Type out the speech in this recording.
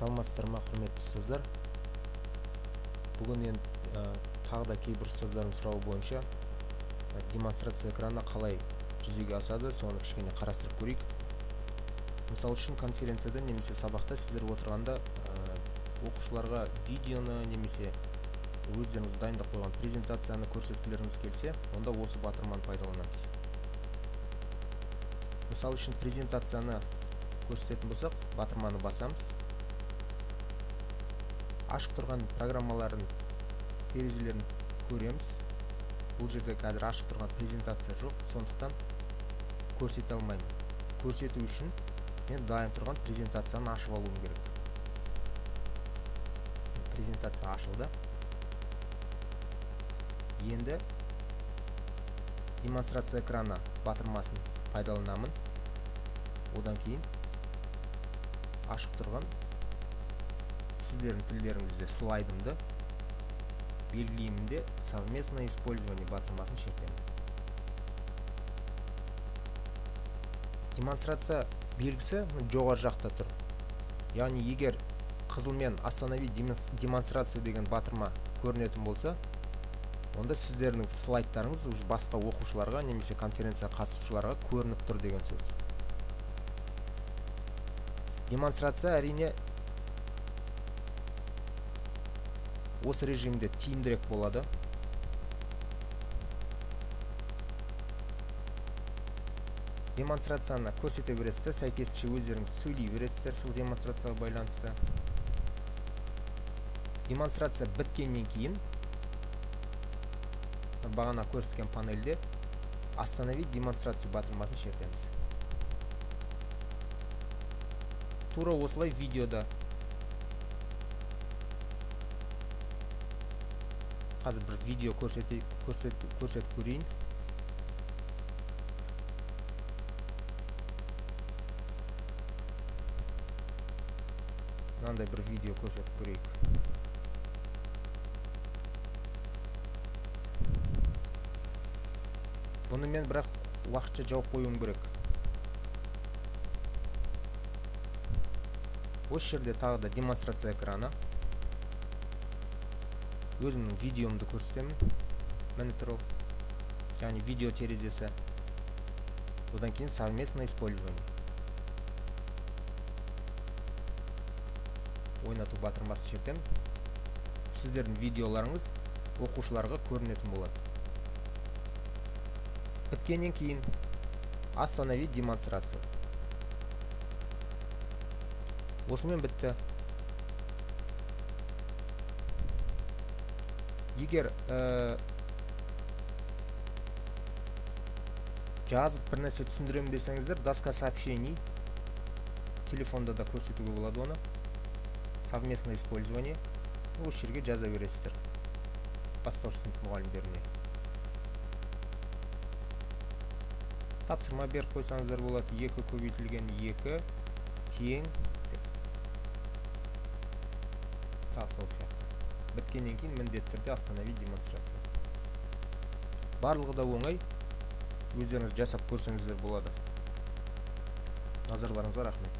Саламатсыздар ма, құрметті ұстаздар. Бүгін енді тағы да кейбір ұстаздардың сұрауы бойынша демонстрация экранына қалай жүзеге асады, соны кішкене қарастырып көрейік. Мысал үшін конференцияда немесе сабақта сіздер отырғанда оқушыларға видеоны немесе өздеріңіз дайындап қойған презентацияны көрсеткілеріңіз келсе, онда осы батырманы пайдаланамыз. Мысал үшін презентацияны көрсететін болсақ, батырманы басамыз. Ашық тұрған программалардың терезелерін көреміз. Бұл жерде қазір ашық тұрған презентация жоқ, сондықтан көрсете алмаймын. Көрсету үшін мен дайын тұрған презентацияны ашып алуым керек. Презентация ашылды. Енді демонстрация экраны батырмасын пайдаланамын. Одан кейін ашық тұрған сіздердің тілдеріңізде слайдымды белгілеймін де совместное использование батырмасын шертемін. Демонстрация белгісі жоғары жақта тұр. Яғни егер қызылмен остановить демонстрацию деген батырма көрінетін болса, онда сіздердің слайдтарыңыз басқа оқушыларға немесе конференция қатысушыларға көрініп тұр деген сөз. Демонстрация әрине осы режимде тиімдірек болады. Демонстрацияны көрсете бересіздер, сәйкесінше өздеріңіз сөйлей бересіздер сол демонстрацияға байланысты. Демонстрация біткеннен кейін бағана көрсеткен панельде остановить демонстрацию батырмасын шертеміз. Тура осылай видеода. Қазір бір видео көрсетіп көрейін. Мынандай бір видео көрсетіп көрейік. Бұны мен бірақ уақытша жауып қоюым керек. Осы жерде тағы да демонстрация экраны. Өзімнің видеомды көрсетемін. Міне тұр ол. Яғни видео терезесі. Одан кейін совместное использование. Ойнату батырмасын шертемін. Сіздердің видеоларыңыз оқушыларға көрінетін болады. Біткеннен кейін остановить демонстрацию. Осымен бітті. Егер жазып бір нәрсе түсіндіремін десеңіздер, доска сообщений телефонда да көрсетуге болады оны. Совместное использование. Осы жерге жаза бересіздер. Бастауыш сынып мұғалімдеріне. Тапсырма беріп қойсаңыздар болады. 2 көбейтілген 2 тең. Тағы сол сияқты. Біткеннен кейін міндетті түрде остановить демонстрация. Барлығы да оңай. Өздеріңіз жасап көрсеңіздер болады. Назарларыңызға рахмет.